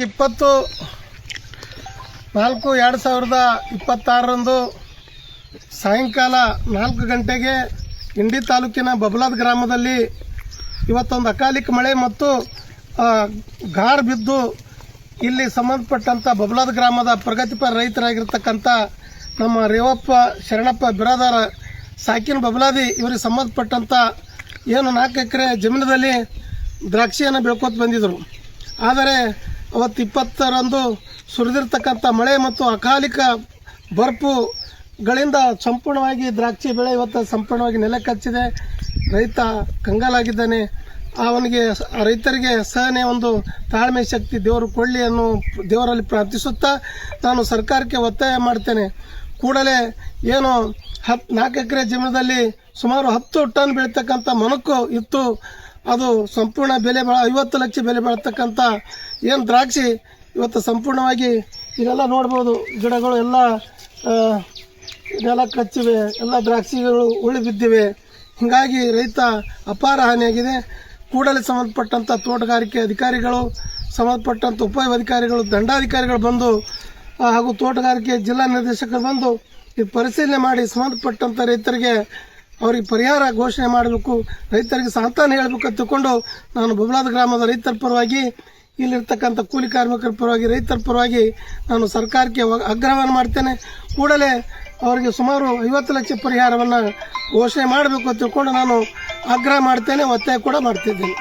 20/4/2026 ಸಾಯಂಕಾಲ 4 ಗಂಟೆಗೆ ಇಂಡಿ ತಾಲೂಕಿನ ಬಬಲಾದ್ ಗ್ರಾಮದಲ್ಲಿ ಇವತ್ತೊಂದು ಅಕಾಲಿಕ ಮಳೆ ಮತ್ತು ಗಾರ್ ಬಿದ್ದು ಇಲ್ಲಿ ಸಂಬಂಧಪಟ್ಟಂತ ಬಬಲಾದ್ ಗ್ರಾಮದ ಪ್ರಗತಿಪರ ರೈತರಾಗಿರ್ತಕ್ಕಂಥ ನಮ್ಮ ರೇವಪ್ಪ ಶರಣಪ್ಪ ಬಿರಾದಾರ ಸಾಕಿನ ಬಬಲಾದಿ ಇವರಿಗೆ ಸಂಬಂಧಪಟ್ಟಂತ ಏನು 4 ಎಕರೆ ಜಮೀನಿನಲ್ಲಿ ದ್ರಾಕ್ಷಿಯನ್ನು ಬೆಳ್ಕೋತ ಬಂದಿದ್ದರು. ಆದರೆ ಅವತ್ತು 20ರಂದು ಸುರಿದಿರ್ತಕ್ಕಂಥ ಮಳೆ ಮತ್ತು ಅಕಾಲಿಕ ಬರ್ಫುಗಳಿಂದ ಸಂಪೂರ್ಣವಾಗಿ ದ್ರಾಕ್ಷಿ ಬೆಳೆ ಇವತ್ತು ಸಂಪೂರ್ಣವಾಗಿ ನೆಲಕ್ಕಚ್ಚಿದೆ. ರೈತ ಕಂಗಾಲಾಗಿದ್ದಾನೆ. ಅವನಿಗೆ ರೈತರಿಗೆ ಸಹನೆ ಒಂದು ತಾಳ್ಮೆ ಶಕ್ತಿ ದೇವರು ಕೊಳ್ಳಿ ಅನ್ನೋ ದೇವರಲ್ಲಿ ಪ್ರಾರ್ಥಿಸುತ್ತಾ ನಾನು ಸರ್ಕಾರಕ್ಕೆ ಒತ್ತಾಯ ಮಾಡ್ತೇನೆ. ಕೂಡಲೇ ಏನು 4 ಎಕರೆ ಜಮೀನಿನಲ್ಲಿ ಸುಮಾರು 10 ಟನ್ ಬೆಳೀತಕ್ಕಂಥ ಮನಕ್ಕು ಇತ್ತು. ಅದು ಸಂಪೂರ್ಣ ಬೆಲೆ 50 ಲಕ್ಷ ಬೆಲೆ ಬಾಳ್ತಕ್ಕಂಥ ಏನು ದ್ರಾಕ್ಷಿ ಇವತ್ತು ಸಂಪೂರ್ಣವಾಗಿ ಇದೆಲ್ಲ ನೋಡ್ಬೋದು. ಗಿಡಗಳು ಎಲ್ಲ ನೆಲ ಕಚ್ಚಿವೆ, ಎಲ್ಲ ದ್ರಾಕ್ಷಿಗಳು ಉಳಿ ಬಿದ್ದಿವೆ. ಹೀಗಾಗಿ ರೈತ ಅಪಾರ ಹಾನಿಯಾಗಿದೆ. ಕೂಡಲೇ ಸಂಬಂಧಪಟ್ಟಂಥ ತೋಟಗಾರಿಕೆ ಅಧಿಕಾರಿಗಳು, ಸಂಬಂಧಪಟ್ಟಂಥ ಉಪವಿಭಾಗಾಧಿಕಾರಿಗಳು, ದಂಡಾಧಿಕಾರಿಗಳು ಬಂದು ಹಾಗೂ ತೋಟಗಾರಿಕೆ ಜಿಲ್ಲಾ ನಿರ್ದೇಶಕರು ಬಂದು ಇದು ಪರಿಶೀಲನೆ ಮಾಡಿ ಸಂಬಂಧಪಟ್ಟಂಥ ರೈತರಿಗೆ ಅವರಿಗೆ ಪರಿಹಾರ ಘೋಷಣೆ ಮಾಡಬೇಕು, ರೈತರಿಗೆ ಸಾಂತ್ವನ ಹೇಳಬೇಕು ಅಂತ ತಿಳ್ಕೊಂಡು ನಾನು ಬಬಲಾದ್ ಗ್ರಾಮದ ರೈತರ ಪರವಾಗಿ, ಇಲ್ಲಿರ್ತಕ್ಕಂಥ ಕೂಲಿ ಕಾರ್ಮಿಕರ ಪರವಾಗಿ, ರೈತರ ಪರವಾಗಿ ನಾನು ಸರ್ಕಾರಕ್ಕೆ ಆಗ್ರಹವನ್ನು ಮಾಡ್ತೇನೆ. ಕೂಡಲೇ ಅವರಿಗೆ ಸುಮಾರು 50 ಲಕ್ಷ ಪರಿಹಾರವನ್ನು ಘೋಷಣೆ ಮಾಡಬೇಕು ಅಂತ ತಿಳ್ಕೊಂಡು ನಾನು ಆಗ್ರಹ ಮಾಡ್ತೇನೆ, ಒತ್ತಾಯ ಕೂಡ ಮಾಡ್ತಿದ್ದೇನೆ.